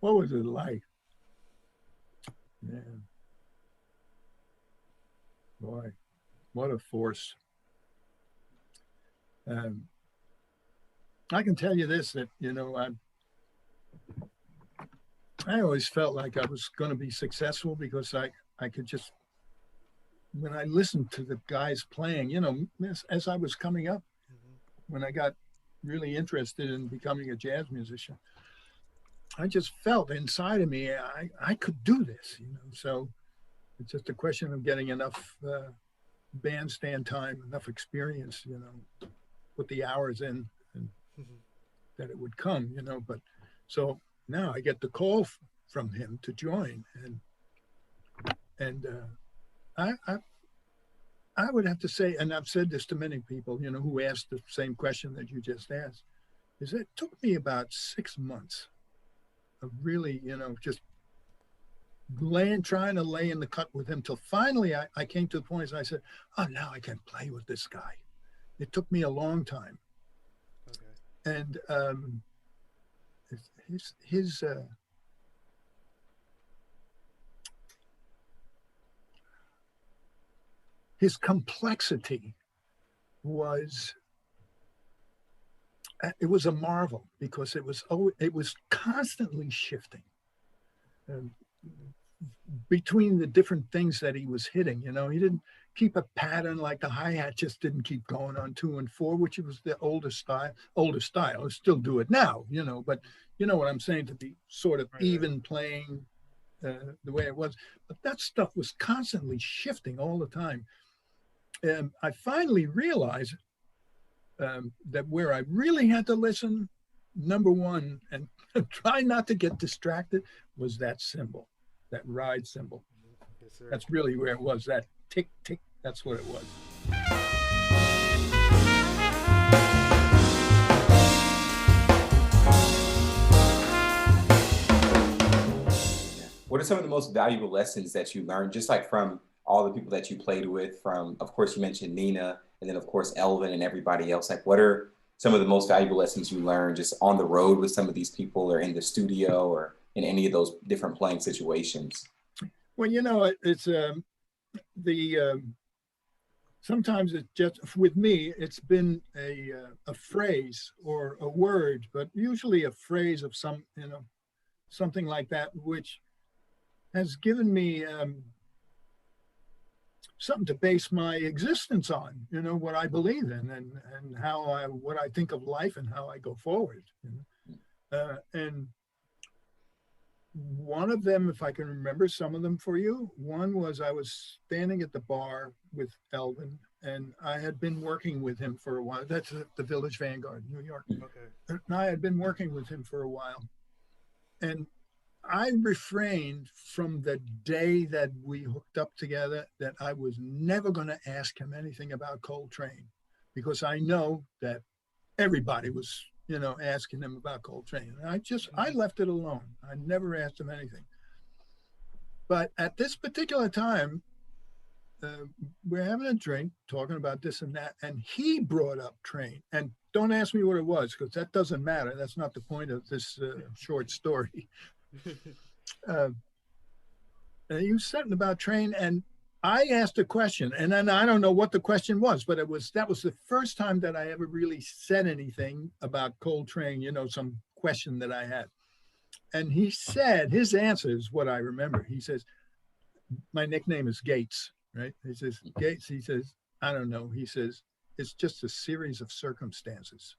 What was it like? Man, boy, what a force. Um, I can tell you this, that, I always felt like I was going to be successful because I could just, when I listened to the guys playing, as I was coming up, Hmm. when I got really interested in becoming a jazz musician, I just felt inside of me, I could do this. So it's just a question of getting enough bandstand time, enough experience, put the hours in, and that it would come. But so now I get the call from him to join, and I would have to say, and I've said this to many people, who asked the same question that you just asked, is it took me about 6 months of really, just trying to lay in the cut with him till finally I came to the point as I said, oh, now I can play with this guy. It took me a long time. Okay. And his his complexity was it was a marvel because it was constantly shifting. Um, between the different things that he was hitting. He didn't keep a pattern like the hi hat just didn't keep going on 2 and 4, which was the older style. Older style. I still do it now, but you know what I'm saying, to be sort of Right, right. even playing the way it was. But that stuff was constantly shifting all the time. And I finally realized that where I really had to listen, number one, and try not to get distracted, was that cymbal, that ride cymbal. Mhm. Yes, sir. That's really where it was. That tick tick. That's what it was. Yeah. What are some of the most valuable lessons that you learned, just like from all the people that you played with? From, of course, you mentioned Nina, and then of course Elvin and everybody else. Like, what are some of the most valuable lessons you learned just on the road with some of these people, or in the studio, or in any of those different playing situations? Well, it's the sometimes it just with me it's been a phrase or a word, but usually a phrase of something like that, which has given me something to base my existence on. What I believe in, and how I what I think of life and how I go forward. And one of them, if I can remember some of them for you, one was I was standing at the bar with Elvin, and I had been working with him for a while. That's at the Village Vanguard, New York. Okay. And I had been working with him for a while. And I refrained from the day that we hooked up together that I was never going to ask him anything about Coltrane, because I know that everybody was, asking him about Coltrane. And I Hmm. left it alone. I never asked him anything. But at this particular time, uh, we're having a drink, talking about this and that, and he brought up Train. And don't ask me what it was, because that doesn't matter. That's not the point of this short story. Uh, he was something about Train, and I asked a question, and then I don't know what the question was, but that was the first time that I ever really said anything about Coltrane. Some question that I had, and he said his answer is what I remember. He says, "My nickname is Gates." Right? He says, "Gates." He says, "I don't know." He says, "It's just a series of circumstances."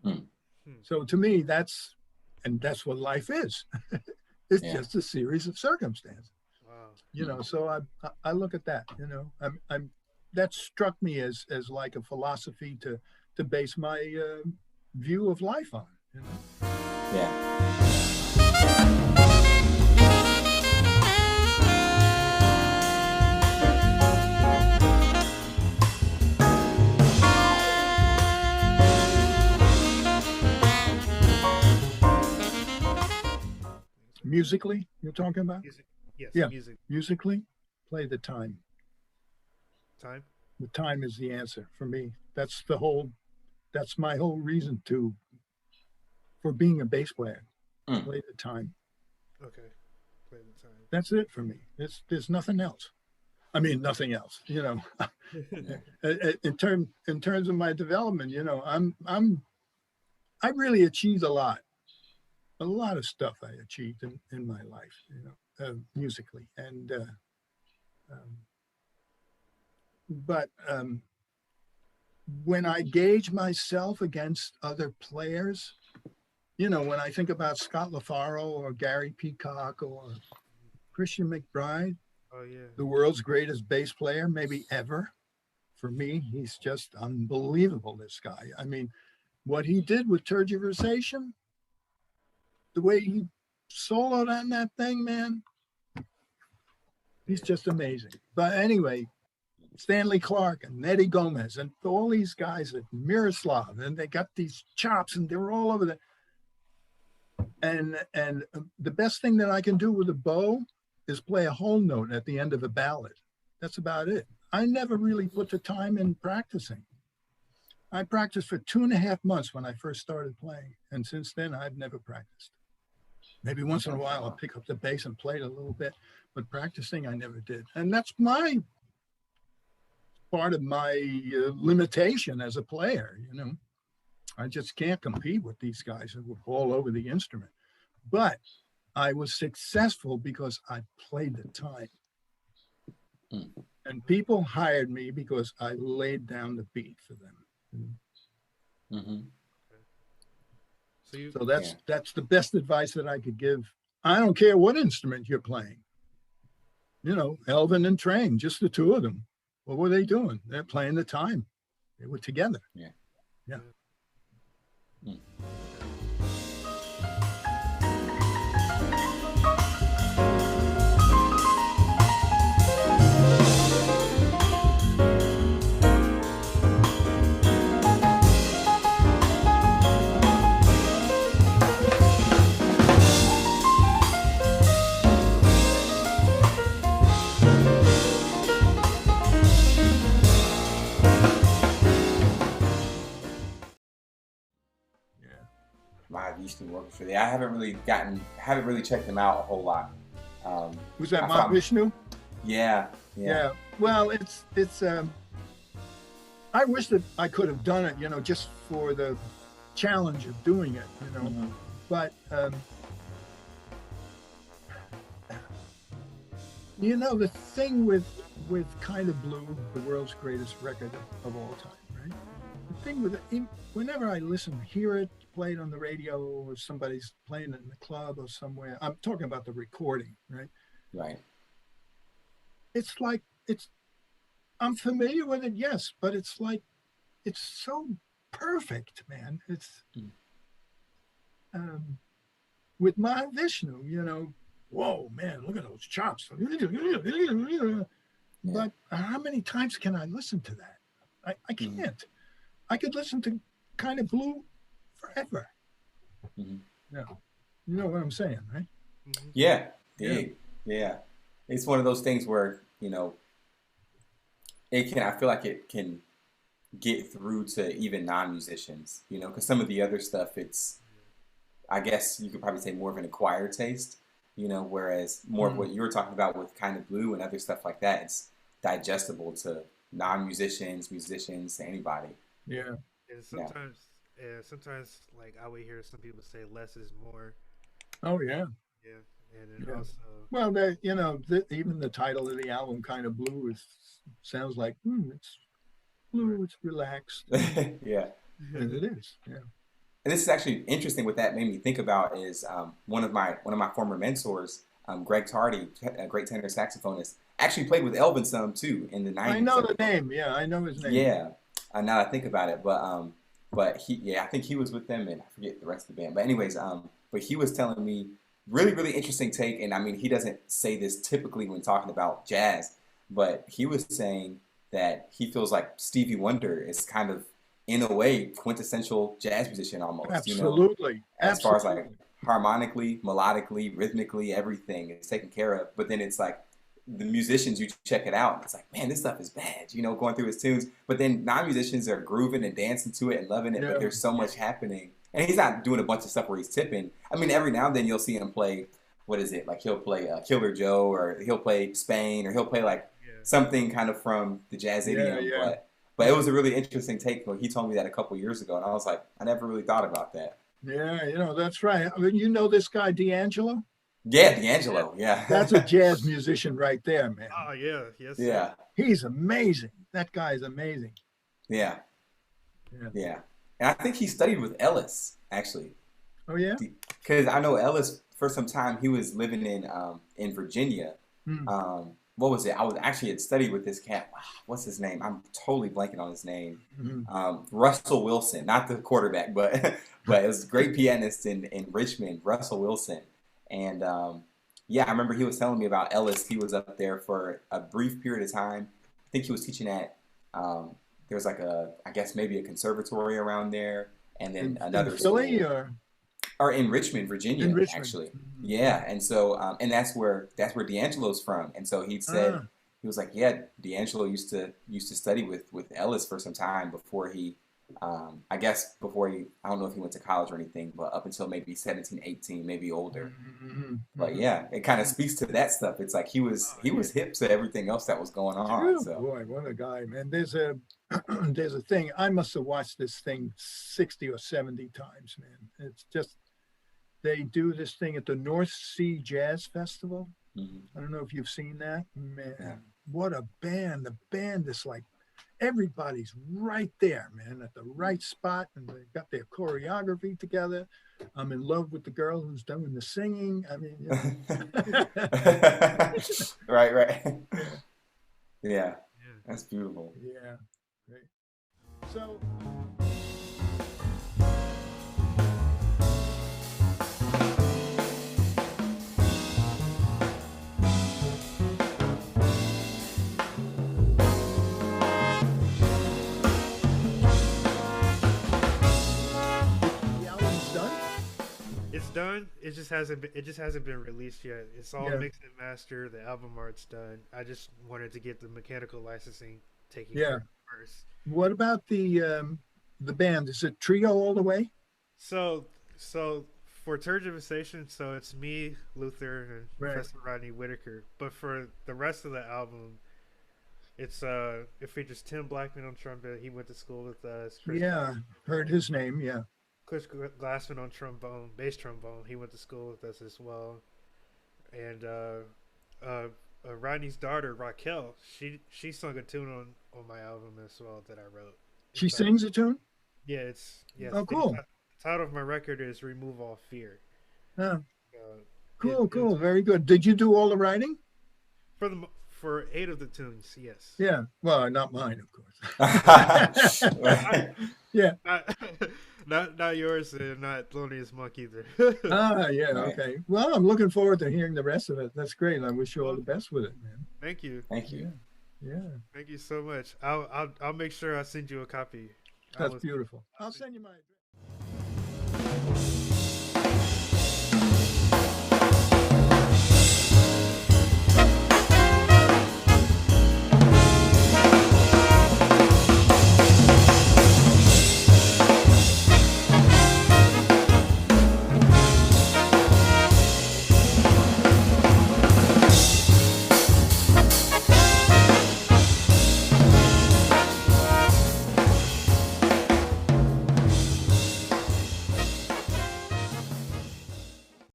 Mm. Hmm. So to me, that's what life is. It's Yeah. just a series of circumstances. Wow. So I look at that. I'm that struck me as like a philosophy to base my view of life on. Yeah. Yes, sir. Musically, you're talking about? Music. Yes, Yeah, music. musically, play the time. Time. The time is the answer for me. That's my whole reason to for being a bass player. Mm. Play the time. Okay. Play the time. That's it for me. There's nothing else. I mean, nothing else. You know, in terms of my development, you know, I really achieved a lot of stuff I achieved in my life, you know, musically, and but when I gauge myself against other players, you know, when I think about Scott LaFaro or Gary Peacock or Christian McBride, Oh yeah. the world's greatest bass player, maybe ever. For me, he's just unbelievable, this guy. I mean, what he did with tergiversation, the way he soloed on that thing, man, he's just amazing. But anyway, Stanley Clark and Eddie Gomez and all these guys at Miroslav, and they got these chops and they were all over the. And the best thing that I can do with a bow is play a whole note at the end of a ballad. That's about it. I never really put the time in practicing. I practiced for 2.5 months when I first started playing. And since then, I've never practiced. Maybe once in a while, I'll pick up the bass and play it a little bit, but practicing, I never did. And that's part of my limitation as a player, you know. I just can't compete with these guys who were all over the instrument. But I was successful because I played the time. Mm. And people hired me because I laid down the beat for them. Mm-hmm. So that's the best advice that I could give. I don't care what instrument you're playing. You know, Elvin and Train, just the two of them. What were they doing? They're playing the time. They were together. Yeah. Yeah. Mm. Live Eastern Orchestra. I haven't really checked them out a whole lot. Was that Mahavishnu? Yeah. Well, it's I wish that I could have done it, you know, just for the challenge of doing it, you know. Mm-hmm. But you know, the thing with Kind of Blue, the world's greatest record of all time, right? The thing with it, whenever I hear it played on the radio or somebody's playing it in the club or somewhere, I'm talking about the recording, right? Right. It's like, I'm familiar with it, yes, but it's like, it's so perfect, man. It's, with Mahavishnu, you know, whoa, man, look at those chops. But how many times can I listen to that? I can't. I could listen to Kind of Blue forever. Mm-hmm. Yeah. You know what I'm saying, right? Yeah. It's one of those things where, you know, I feel like it can get through to even non-musicians, you know, because some of the other stuff, it's, I guess you could probably say more of an acquired taste, you know, whereas more of what you were talking about with Kind of Blue and other stuff like that, it's digestible to non-musicians, musicians, to anybody. Yeah. And sometimes like I would hear some people say less is more. Oh yeah. Yeah. And then also, well, you know, even the title of the album, Kind of Blue, sounds like it's blue, it's relaxed. Yeah. And it is. Yeah. And this is actually interesting. What that made me think about is one of my former mentors, Greg Tardy, a great tenor saxophonist, actually played with Elvin some too in the 90s. I know the name. Yeah, I know his name. Yeah. Now that I think about it, but he, I think he was with them, and I forget the rest of the band. But anyways, but he was telling me really, really interesting take, and I mean, he doesn't say this typically when talking about jazz, but he was saying that he feels like Stevie Wonder is kind of, in a way, quintessential jazz musician almost. Absolutely. You know, as far as like harmonically, melodically, rhythmically, everything is taken care of. But then it's like the musicians, you check it out, and it's like, man, this stuff is bad, you know, going through his tunes. But then non-musicians are grooving and dancing to it and loving it, but there's so much happening and he's not doing a bunch of stuff where he's tipping. I mean, every now and then you'll see him play. What is it? Like he'll play Killer Joe, or he'll play Spain, or he'll play like Yeah. something kind of from the jazz Yeah, idiom. yeah. But it was a really interesting take. When he told me that a couple years ago, and I was like, I never really thought about that. Yeah, that's right. I mean, you know this guy D'Angelo? Yeah, D'Angelo. That's a Yeah, jazz musician right there, man. Oh yeah, yes, sir. yeah, He's amazing. That guy is amazing. yeah, Yeah. yeah. And I think he studied with Ellis actually, Oh yeah. because I know Ellis for some time. He was living in Virginia. Hmm. What was it? I was actually had studied with this cat. What's his name? I'm totally blanking on his name. Mhm. Russell Wilson, not the quarterback, but but it was a great pianist in Richmond, Russell Wilson. And yeah, I remember he was telling me about Ellis. He was up there for a brief period of time. I think he was teaching at there's like I guess maybe a conservatory around there, and then In another Philly school, or in Richmond, in Virginia, Richmond? actually. Mhm. Yeah, and so and that's where D'Angelo's from, and so he said Ah, he was like, yeah, D'Angelo used to study with Ellis for some time before he, I guess before he, I don't know if he went to college or anything, but up until maybe 17, 18, maybe older. mhm, But mhm. yeah, it kind of speaks to that stuff. It's like he was Oh he yeah. was hip to everything else that was going on. Phew, So boy, what a guy, man. There's a there's a thing. I must have watched this thing 60 or 70 times, man. It's just they do this thing at the North Sea Jazz Festival. mhm, I don't know if you've seen that. yeah. Man, what a band. The band is like everybody's right there, man, at the right spot, and they've got their choreography together. I'm in love with the girl who's doing the singing. I mean, Right, right. yeah, Yeah, Yeah. that's beautiful. yeah, great. So, the album's done? It's done. It just hasn't been released yet. It's all Yeah, mixed and mastered. The album art's done. I just wanted to get the mechanical licensing taken care yeah. of first. What about the band? Is it trio all the way? So for tergiversation, so it's me, Luther, and Right. Professor Rodney Whitaker. But for the rest of the album, it features Tim Blackman on trumpet. He went to school with us. Yeah, heard his name. Yeah. Chris Glassman on trombone, bass trombone. He went to school with us as well. And uh, Rodney's daughter Raquel, she sung a tune on my album as well that I wrote. She It's sings a tune? yeah, it's yes. Oh, cool. The title of my record is "Remove All Fear." Oh, Uh, cool, it was cool. Very good. Did you do all the writing? for 8 of the tunes, yes. Yeah. Well, not mine, of course. I, Yeah. not, not yours, and not Thelonious Monk either. Ah, yeah. Right. Okay. Well, I'm looking forward to hearing the rest of it. That's great. I wish you all Well, the best with it, man. thank you, Thank Yeah. you. Yeah. thank you so much. I'll make sure I send you a copy. I That's was beautiful. I'll I'll send send you my address.